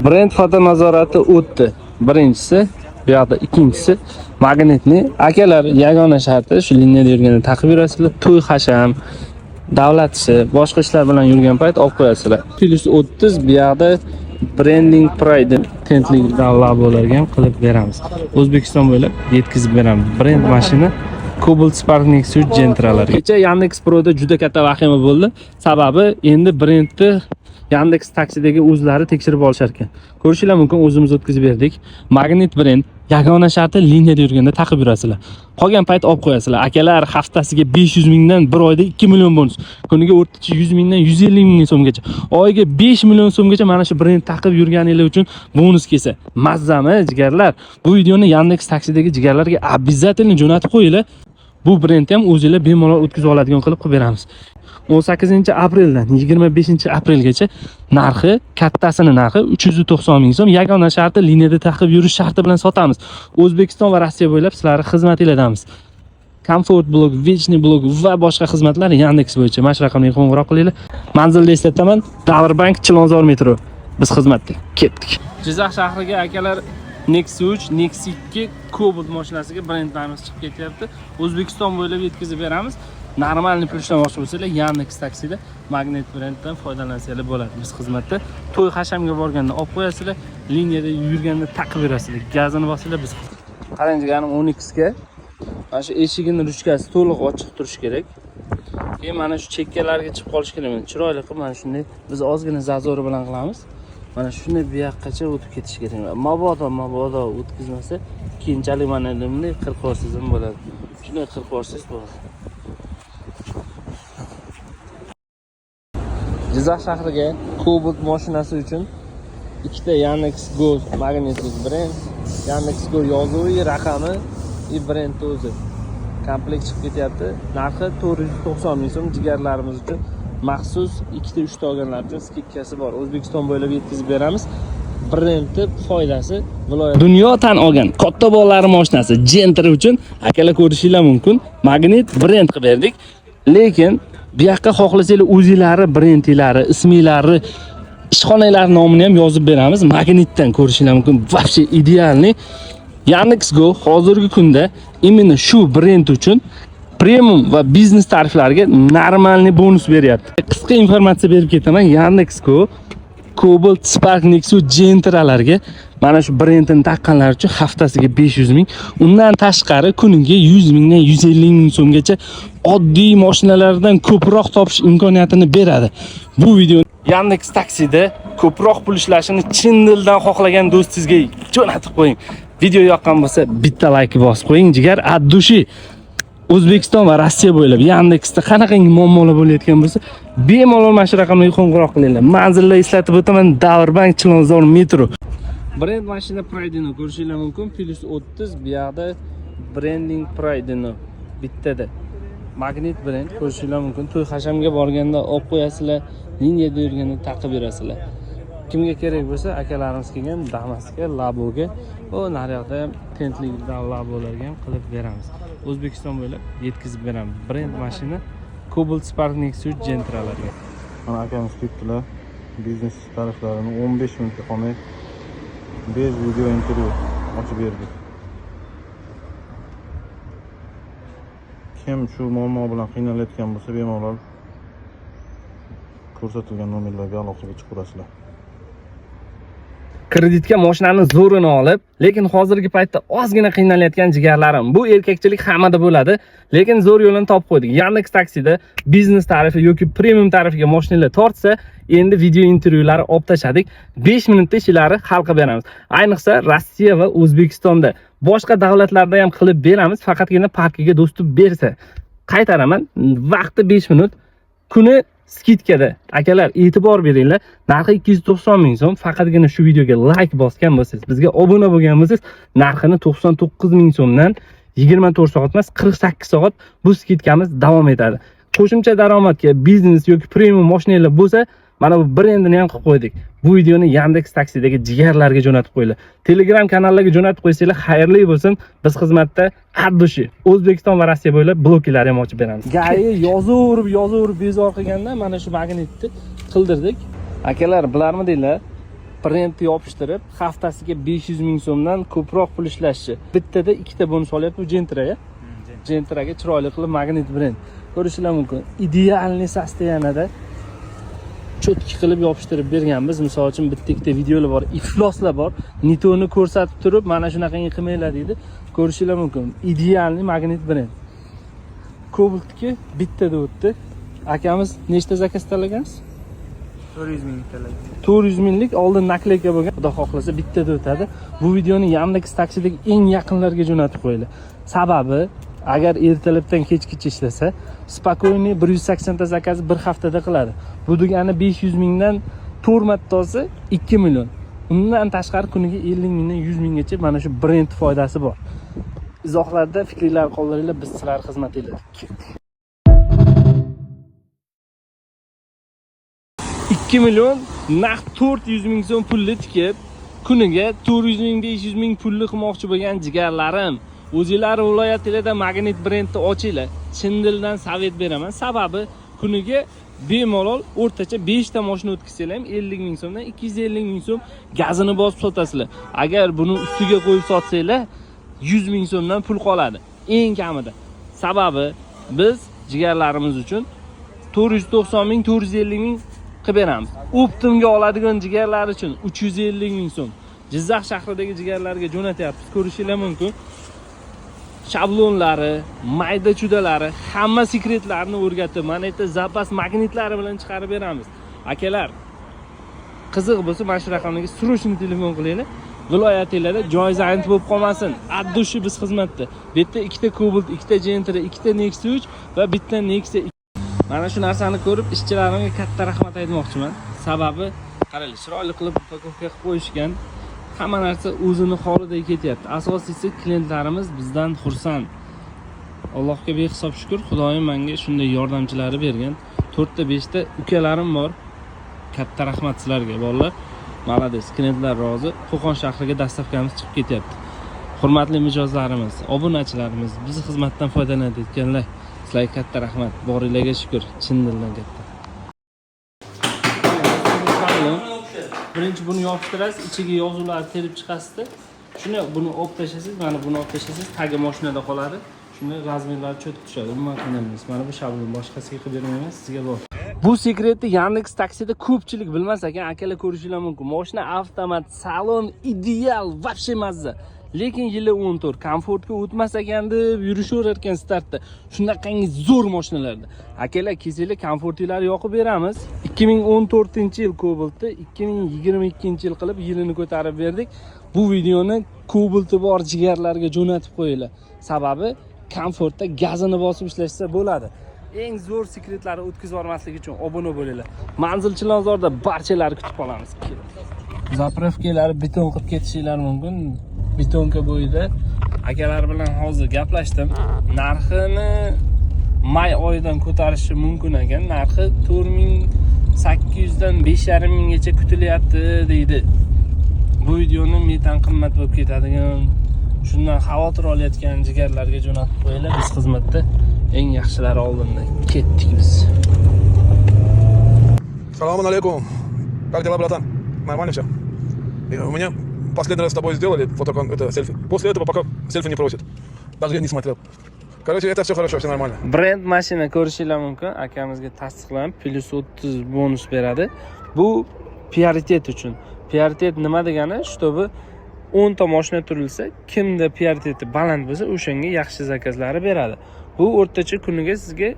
Brend foto nazorati o'tdi. Birinchisi, bu yoqda ikkinchisi magnitni. Akalar, yagona sharti shu liniyada yurganda taqib yurasizlar. To'y hasham, davlat ishi, boshqa ishlar bilan yurgan payt olib qo'yasizlar. Plus 30 bu yoqda branding pride tentlik logolarga ham qilib beramiz. O'zbekiston bo'ylab yetkazib beramiz. Brend mashina Cobalt Spark Nexus Gentra'larga. Kecha Yandex Pro'da juda katta vahima bo'ldi. Sababi endi brendni Yandex taksidagi o'zlari tekshirib olishar ekan. Ko'rishinglar mumkin, o'zimiz o'tkazib berdik. Magnit brend yagona sharti liniyada yurganda taqib yurasizlar. Qolgan payt olib qo'yasizlar. Akalar, haftasiga 500 mingdan bir oyda 2 million bonus. Kuniga o'rtacha 100 mingdan 150 ming so'mgacha. Oyiga 5 million so'mgacha mana shu brend taqib yurganinglar uchun bonus kelsa. Mazzami jigarlar. Bu videoni Yandex taksidagi jigarlarga обязательно jo'natib qo'yinglar. Bu brendni ham o'zingizlar bemalol o'tkazib oladigan qilib beramiz. 18-apreldan 25-aprelgacha narxi, kattasini narxi 390 ming so'm, yagona sharti liniyada taqib yurish sharti bilan sotamiz. O'zbekiston va Rossiya bo'ylab sizlarga xizmatinglardamiz. Comfort blog, Вечный blog va boshqa xizmatlar Yandex bo'yicha. Mana shu raqamga qo'ng'iroq qilinglar. Manzilni eslataman, Davrbank Chilonzor metro. Biz xizmatda ketdik. Jizzax shahriga akalar Nexus 3, Nexus 2 Cobalt mashinasiga brendlarimiz chiqib ketyapti. O'zbekiston bo'ylab yetkazib beramiz. Normalniy pulishlanmoqchi bo'lsangiz, Yandex taksida Magnet brenddan foydalansanglar bo'ladi. Biz xizmatda to'y hashamga borganda olib qo'yasizlar, liniyada yurganda taqib berasizlar. Gazini bosinglar biz. Qarang, jigarim 10x ga mana shu eshigini ruchkasi to'liq ochiq turishi kerak. Keyin mana shu chekkalarga chiqib qolish kerak. Chiroyli qilib mana shunday biz ozgina zazori bilan qilamiz. Mana shunday bu yoqqacha o'tib ketish kerak. Mabodo o'tkazmasa, keyinchalik mana bunday qirq yorsiz ham bo'ladi. Shunday qirq yorsiz bo'ladi. Jizzax shahriga Cobalt mashinasi uchun ikkita Yandex Go magnetlik brend, Yandex Go yozuvi, raqami va brend o'zi komplekt chiqib ketyapti. Narxi 490 ming so'm. Jigarlarimiz uchun maxsus 2-3 ta olganlar uchun skidkasi bor. O'zbekiston bo'ylab yetkazib beramiz. Brendni foydasi viloyat dunyo tan olgan katta bolalar mashinasi Gentra uchun akalar ko'rishinglar mumkin. Magnet brend qilib berdik. Lekin bu yoqqa xohlasanglar o'zingizlari brendlari, ismlari, ishxonalari nomini ham yozib beramiz. Magnitdan ko'rishinglar mumkin. Вообще idealniy. Yandex Go hozirgi kunda imенно shu brend uchun premium va biznes tariflariga normalniy bonus beryapti. Qisqa informatsiya berib ketaman. Yandex Go Cobalt Spark Nexus Gentra'larga mana shu brendni taqqanlar uchun haftasiga 500 ming, undan tashqari kuniga 100 mingdan 150 ming so'mgacha oddiy mashinalardan ko'proq topish imkoniyatini beradi. Bu video Yandex taksida ko'proq pul ishlashini chin dildan xohlagan do'stingizga jo'natib qo'ying. Video yoqqan bo'lsa bitta like bosib qo'ying. Jigar addushi. O'zbekiston va Rossiya bo'ylab Yandexda qanaqangi muammolar bo'layotgan bo'lsa, bemalol mana shu raqamga qo'ng'iroq qilinglar. Manzilni eslatib o'taman, Davrbank Chilonzor metro. Brend mashina Pride'ni ko'rishinglar mumkin. Plus 30 bu yoqda branding Pride'ni bittada. Magnet brend ko'rishinglar mumkin. To'y hashamga borganda olib qo'yasizlar, liniyada yurganda taqib berasizlar. Kimga kerak bo'lsa, akalarimiz kelgan Damasga, Laboga, va naryoqda ham tentlik labolarga ham qilib beramiz. O'zbekiston bo'ylab yetkazib beramiz. Brend mashina Cobalt Spark Nexus Gentra'larga. Mana akamiz ketdilar. Biznes tariflarini 15 minutga qolmay bez video intervyu ochib berdik. Kim shu muammo bilan qiynalayotgan bo'lsa, bemalol ko'rsatilgan nomerlarga aloqaga chiqarasizlar. Kreditga mashinani zo'rini olib, lekin hozirgi paytda ozgina qiynalayotgan jigarlarim. Bu erkakchilik hammada bo'ladi, lekin zo'r yo'lini topib qo'ydik. Yandex taksida biznes tarifi yoki premium tarifiga mashinalar tortsa, endi video intervyulari olib tashladik. 5 minutda ishlari hal qilib beramiz. Ayniqsa Rossiya va O'zbekistonda, boshqa davlatlarda ham qilib beramiz, faqatgina parkiga dostib bersa. Qaytaraman, vaqti 5 minut, kuni skidkada. Akalar, e'tibor beringlar. Narxi 290 ming so'm. Faqatgina shu videoga like bosgan bo'lsangiz, bizga obuna bo'lgan bo'lsangiz, narxini 99 ming so'mdan 24 soat emas, 48 soat bu skidkamiz davom etadi. Qo'shimcha daromadga biznes yoki premium mashinalar bo'lsa, mana bu brendini ham qilib qo'ydik. Bu videoni Yandex taksidagi jigarlarga jo'natib qo'yinglar. Telegram kanallarga jo'natib qo'ysanglar xayrli bo'lsin. Biz xizmatda addushi. O'zbekiston va Rossiya bo'ylab bloklarni ham ochib beramiz. Gai yozurib bezor qilganda mana shu magnitni qildirdik. Akalar, bilarmidinglar? brendni yopishtirib, haftasiga 500 ming so'mdan ko'proq pul ishlashi. Bittada ikkita bonus olyapti, bu Gentraga. Gentraga chiroyli qilib magnit brend. Ko'rishinglar mumkin. Idealniy sostoyanida cho'tki qilib yopishtirib berganmiz. Misol uchun bitta ikkita videolar bor, ifloslar bor. Nitoni ko'rsatib turib, mana shunaqangi qilmanglar deydi. Ko'rishinglar mumkin. Idealniy magnit brend. Cobalt'ga bittada o'tdi. Akamiz nechta zakaz talagansiz? 400 ming talagan. 400 minglik oldin nakleyka bo'lgan. Xudo xohlasa bittada o'tadi. Bu videoni Yandex taksidagi eng yaqinlarga jo'natib qo'yinglar. Sababi, agar ertalabdan kechgacha ishlasa, spokойный 180 ta zakazni bir haftada qiladi. Bu degani 500 mingdan 4 martasi 2 million. Undan tashqari kuniga 50 mingdan 100 minggacha mana shu brend foydasi bor. Izohlarda fikrlar qoldiringlar, biz sizlar xizmatingizda. 2 million naqd 400 ming so'm pulli tikib, kuniga 400 ming 500 ming pulli qilmoqchi bo'lgan jigarlarim, o'zinglar viloyatingizda magnit brendni ochinglar. Chin dildan savet beraman. Sababi kuniga bemalol o'rtacha 5 ta mashina o'tkazsanglar ham 50 ming so'mdan 250 ming so'm gazini bosib sotasizlar. Agar buni ustiga qo'yib sotsanglar 100 ming so'mdan pul qoladi eng kamida. Sababi biz jigarlarimiz uchun 490 ming 450 ming qilib beramiz. Optimga oladigan jigarlar uchun 350 ming so'm. Jizzax shahridagi jigarlarga jo'natyapmiz. Ko'rishinglar mumkin. Shablonlari, mayda chudalari, hamma sekretlarini o'rgatib, mana yerda zapas magnitlari bilan chiqarib beramiz. Akalar, qiziq bo'lsa, mana shu raqamga srochniy telefon qilinglar. Viloyatingizda joy zaint bo'lib qolmasin. Addushi biz xizmatda. Bu yerda ikkita Cobalt, ikkita Gentra, ikkita Nexia 3 va bitta Nexia. Mana shu narsani ko'rib, ishchilarimga katta rahmat aytmoqchiman. Sababi, qaranglar, chiroyli qilib upakovka qilib qo'yishgan. Hamma narsa o'zini holida ketyapti. Asosiysi klientlarimiz bizdan xursand. Allohga behisob shukr, Xudoyim menga shunday yordamchilari bergan. 4 ta 5 ta ukalarim bor. Katta rahmat sizlarga, bolalar. Malades, klientlar rozi. Qo'qon shahriga dastavkamiz chiqib ketyapti. Hurmatli mijozlarimiz, obunachilarimiz, bizni xizmatdan foydalanayotganlar, sizlarga katta rahmat. Boringlarga shukr, chin dildan katta. Birinchi buni yopishtirasiz, ichiga yozuvlarni terib chiqasizda. Shuni buni olib tashlaysiz, mana buni olib tashlaysiz, tagi mashinada qoladi. Shuni razmerlari cho'tib tushadi. Umuman qiynalmaysiz. Mana bu shablon boshqasiga qilib bermayman, sizga bor. Bu sekretni Yandex taksida ko'pchilik bilmas ekan, akalar ko'rishinglar mumkin. Mashina avtomat, salon ideal, вообще mazza. Lekin yili 14 komfortga o'tmas ekan deb yurishaverar ekan startda. Shunaqangi zo'r mashinalarda. Akalar, kesinglar, komfortlarni yoqib beramiz. 2014-yil Cobaltni 2022-yil qilib yilini ko'tarib berdik. Bu videoni Cobalt'i bor jigarlarga jo'natib qo'yinglar. Sababi komfortda gazini bosib ishlashsa bo'ladi. Eng zo'r sekretlarni o'tkazib yubormaslik uchun obuna bo'linglar. Manzil Chilonzorda barchalarni kutib qolamiz. Zapravkalar beton qilib ketishinglar mumkin. Betonka bo'yida akalar bilan hozir gaplashdim. Narxini may oyidan ko'tarishi mumkin ekan. Narxi 4800 dan 5,5 minggacha kutilyapti deydi. Bu videoni metan qimmat bo'lib ketadigan, shundan xavotir olayotgan jigarlarga jo'natib qo'yinglar. Biz xizmatda eng yaxshilari oldinda ketdik biz. Салам алейкум. Как дела, братан? Нормально все? У меня последний раз с тобой сделали это селфи. После этого пока селфи не просят. Даже я не смотрел. Короче, это все хорошо, все нормально. Brend mashina ko'rishinglar mumkin. Akamizga tasdiqlanib, plus 30 bonus beradi. Bu prioritet uchun. Prioritet nima degani? Shtobi 10 ta mashina turilsa, kimda prioriteti baland bo'lsa, o'shanga yaxshi zakazlari beradi. Bu o'rtacha kuniga sizga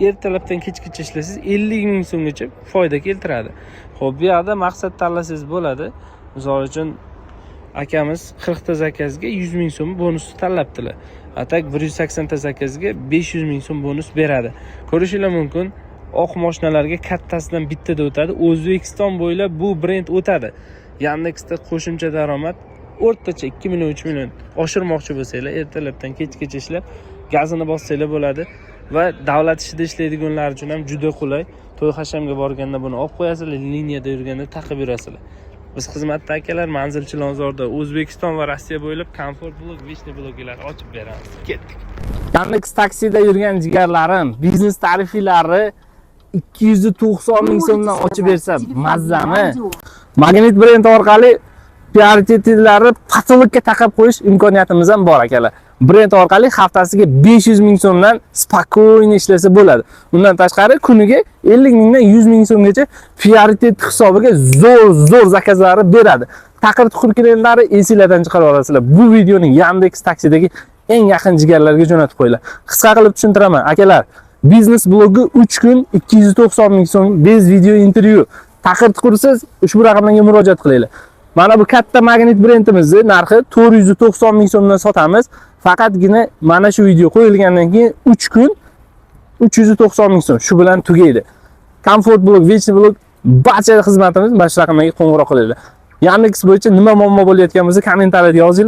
ertalabdan kechgacha ishlaysiz 50 ming so'mgacha foyda keltiradi. Xo'p, bu yerda maqsad tanlasangiz bo'ladi. Misol uchun akamiz 40 ta zakazga 100 ming so'm bonus tanlabdilar. Atak 180 ta zakazga 500 ming so'm bonus beradi. Ko'rishinglar mumkin, oq mashinalarga kattasidan bittada o'tadi. O'zbekiston bo'ylab bu brend o'tadi. Yandexda qo'shimcha daromad o'rtacha 2 million 3 million oshirmoqchi bo'lsanglar, ertalabdan kechgacha ishlab gazini bossanglar bo'ladi va davlat ishida ishlaydiganlar uchun ham juda qulay. To'y hashamga borganda buni olib qo'yasizlar, liniyada yurganda taqib yurasizlar. Biz xizmatda akalar Manzil Chilonzorda O'zbekiston va Rossiya bo'ylab komfort blok, vishni bloklar ochib beramiz. Ketdik. Yandex taksida yurgan jigarlarim, biznes tariflari 290 ming so'mdan ochib bersa mazzami? Magnit brendi orqali prioritetlarni patologga taqib qo'yish imkoniyatimiz ham bor akalar. Brend orqali haftasiga 500 ming so'mdan spokойно ishlasa bo'ladi. Undan tashqari kuniga 50 mingdan 100 ming so'mgacha prioritet hisobiga zo'r zakazlari beradi. Taqir-tuqir klientlari esinglardan chiqarib olasizlar. Bu videoni Yandex taksidagi eng yaqin jigarlarga jo'natib qo'yinglar. Qisqa qilib tushuntiraman akalar. Biznes blogi 3 kun 290 ming so'm, bez video intervyu. Taqir-tuqirsiz ushbu raqamlarga murojaat qilinglar. Mana bu katta Magnit brendimizni narxi 490 ming so'mdan sotamiz. Faqatgina mana shu video qo'yilgandan keyin 3 kun 390 ming so'm. Shu bilan tugaydi. Comfort blog, Вечный blog barcha xizmatimiz mana shu raqamlarga qo'ng'iroq qilinglar. Yandex bo'yicha nima muammo bo'layotganimizni kommentariyada yozinglar.